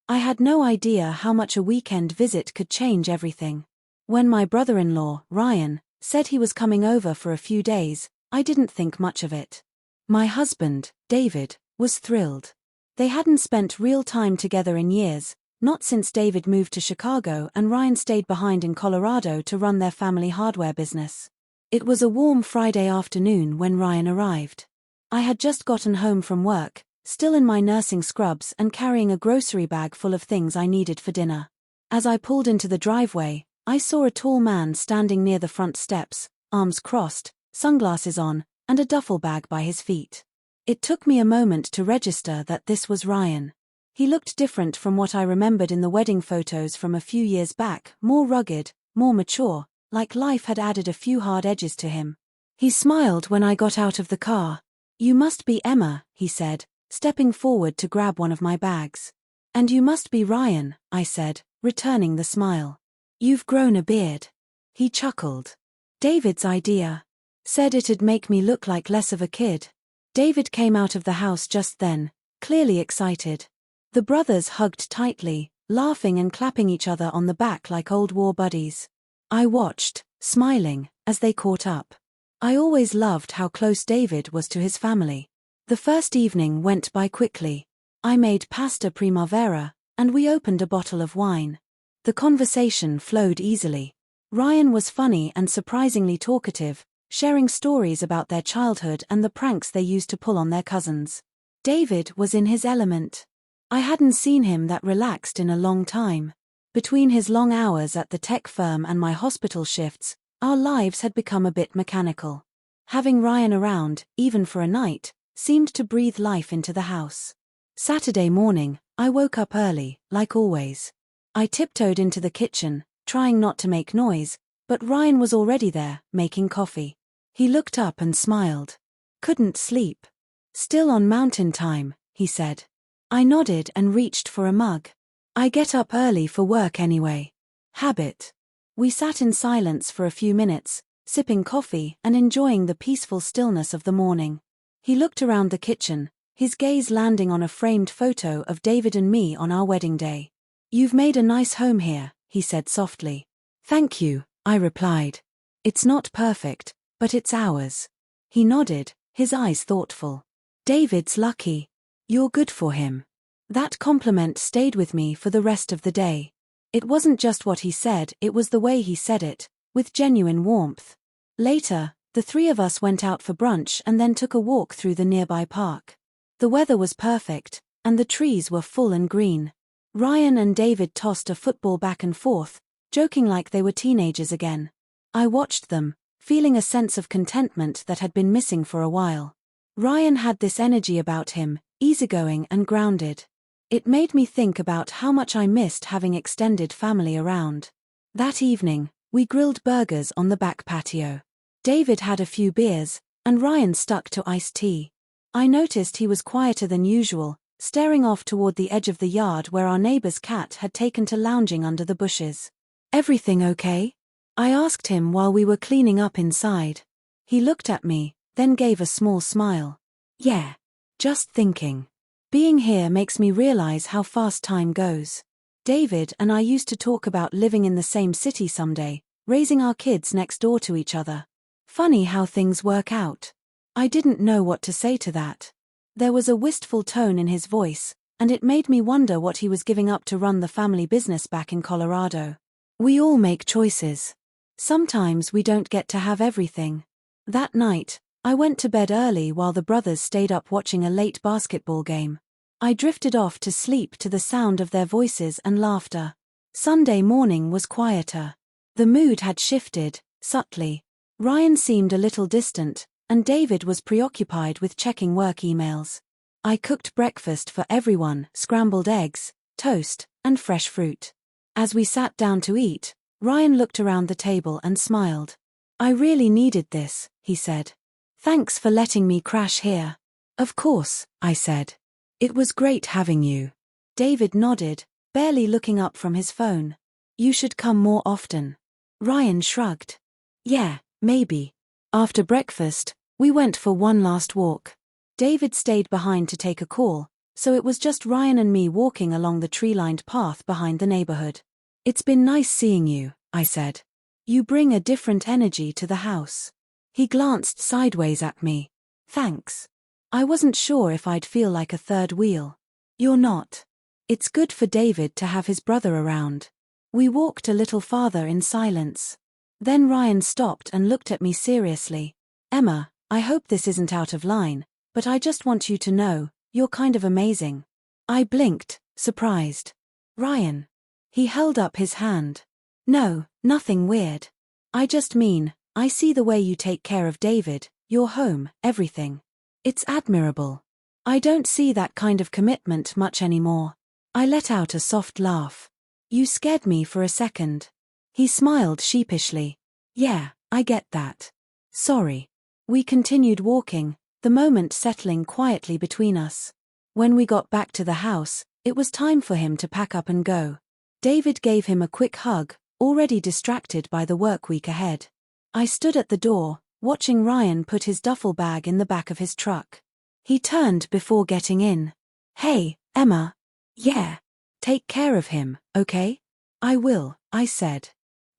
I had no idea how much a weekend visit could change everything. When my brother-in-law, Ryan, said he was coming over for a few days, I didn't think much of it. My husband, David, was thrilled. They hadn't spent real time together in years, not since David moved to Chicago and Ryan stayed behind in Colorado to run their family hardware business. It was a warm Friday afternoon when Ryan arrived. I had just gotten home from work, still in my nursing scrubs and carrying a grocery bag full of things I needed for dinner. As I pulled into the driveway, I saw a tall man standing near the front steps, arms crossed, sunglasses on, and a duffel bag by his feet. It took me a moment to register that this was Ryan. He looked different from what I remembered in the wedding photos from a few years back, more rugged, more mature, like life had added a few hard edges to him. He smiled when I got out of the car. "You must be Emma," he said, stepping forward to grab one of my bags. "And you must be Ryan," I said, returning the smile. "You've grown a beard." He chuckled. "David's idea. Said it'd make me look like less of a kid." David came out of the house just then, clearly excited. The brothers hugged tightly, laughing and clapping each other on the back like old war buddies. I watched, smiling, as they caught up. I always loved how close David was to his family. The first evening went by quickly. I made pasta primavera, and we opened a bottle of wine. The conversation flowed easily. Ryan was funny and surprisingly talkative, sharing stories about their childhood and the pranks they used to pull on their cousins. David was in his element. I hadn't seen him that relaxed in a long time. Between his long hours at the tech firm and my hospital shifts, our lives had become a bit mechanical. Having Ryan around, even for a night, seemed to breathe life into the house. Saturday morning, I woke up early, like always. I tiptoed into the kitchen, trying not to make noise, but Ryan was already there, making coffee. He looked up and smiled. "Couldn't sleep." "Still on mountain time," he said. I nodded and reached for a mug. "I get up early for work anyway." "Habit." We sat in silence for a few minutes, sipping coffee and enjoying the peaceful stillness of the morning. He looked around the kitchen, his gaze landing on a framed photo of David and me on our wedding day. "You've made a nice home here," he said softly. "Thank you," I replied. "It's not perfect, but it's ours." He nodded, his eyes thoughtful. "David's lucky. You're good for him." That compliment stayed with me for the rest of the day. It wasn't just what he said, it was the way he said it, with genuine warmth. Later, the three of us went out for brunch and then took a walk through the nearby park. The weather was perfect, and the trees were full and green. Ryan and David tossed a football back and forth, joking like they were teenagers again. I watched them, feeling a sense of contentment that had been missing for a while. Ryan had this energy about him, easygoing and grounded. It made me think about how much I missed having extended family around. That evening, we grilled burgers on the back patio. David had a few beers, and Ryan stuck to iced tea. I noticed he was quieter than usual, staring off toward the edge of the yard where our neighbor's cat had taken to lounging under the bushes. "Everything okay?" I asked him while we were cleaning up inside. He looked at me, then gave a small smile. "Yeah. Just thinking. Being here makes me realize how fast time goes. David and I used to talk about living in the same city someday, raising our kids next door to each other. Funny how things work out." I didn't know what to say to that. There was a wistful tone in his voice, and it made me wonder what he was giving up to run the family business back in Colorado. We all make choices. Sometimes we don't get to have everything. That night, I went to bed early while the brothers stayed up watching a late basketball game. I drifted off to sleep to the sound of their voices and laughter. Sunday morning was quieter. The mood had shifted, subtly. Ryan seemed a little distant, and David was preoccupied with checking work emails. I cooked breakfast for everyone, scrambled eggs, toast, and fresh fruit. As we sat down to eat, Ryan looked around the table and smiled. "I really needed this," he said. "Thanks for letting me crash here." "Of course," I said. "It was great having you." David nodded, barely looking up from his phone. "You should come more often." Ryan shrugged. "Yeah, maybe." After breakfast, we went for one last walk. David stayed behind to take a call, so it was just Ryan and me walking along the tree-lined path behind the neighborhood. "It's been nice seeing you," I said. "You bring a different energy to the house." He glanced sideways at me. "Thanks. I wasn't sure if I'd feel like a third wheel." "You're not. It's good for David to have his brother around." We walked a little farther in silence. Then Ryan stopped and looked at me seriously. "Emma, I hope this isn't out of line, but I just want you to know, you're kind of amazing." I blinked, surprised. "Ryan." He held up his hand. "No, nothing weird. I just mean, I see the way you take care of David, your home, everything. It's admirable. I don't see that kind of commitment much anymore." I let out a soft laugh. "You scared me for a second." He smiled sheepishly. "Yeah, I get that. Sorry." We continued walking, the moment settling quietly between us. When we got back to the house, it was time for him to pack up and go. David gave him a quick hug, already distracted by the work week ahead. I stood at the door, watching Ryan put his duffel bag in the back of his truck. He turned before getting in. "Hey, Emma." "Yeah. Take care of him, okay?" "I will," I said.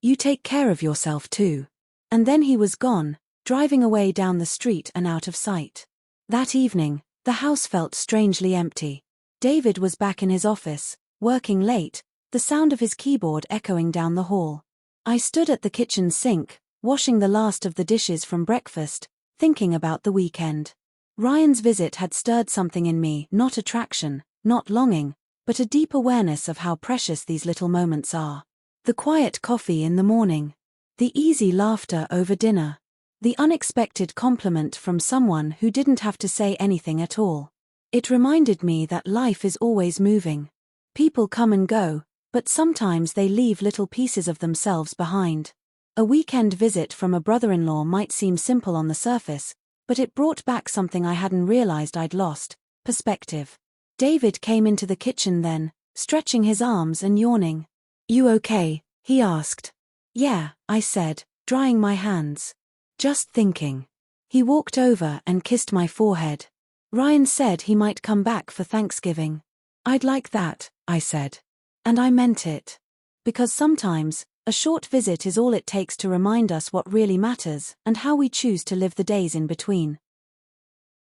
"You take care of yourself too." And then he was gone, driving away down the street and out of sight. That evening, the house felt strangely empty. David was back in his office, working late, the sound of his keyboard echoing down the hall. I stood at the kitchen sink, washing the last of the dishes from breakfast, thinking about the weekend. Ryan's visit had stirred something in me, not attraction, not longing, but a deep awareness of how precious these little moments are. The quiet coffee in the morning. The easy laughter over dinner. The unexpected compliment from someone who didn't have to say anything at all. It reminded me that life is always moving. People come and go, but sometimes they leave little pieces of themselves behind. A weekend visit from a brother-in-law might seem simple on the surface, but it brought back something I hadn't realized I'd lost: perspective. David came into the kitchen then, stretching his arms and yawning. "You okay?" he asked. "Yeah," I said, drying my hands. "Just thinking." He walked over and kissed my forehead. "Ryan said he might come back for Thanksgiving." "I'd like that," I said. And I meant it. Because sometimes, a short visit is all it takes to remind us what really matters and how we choose to live the days in between.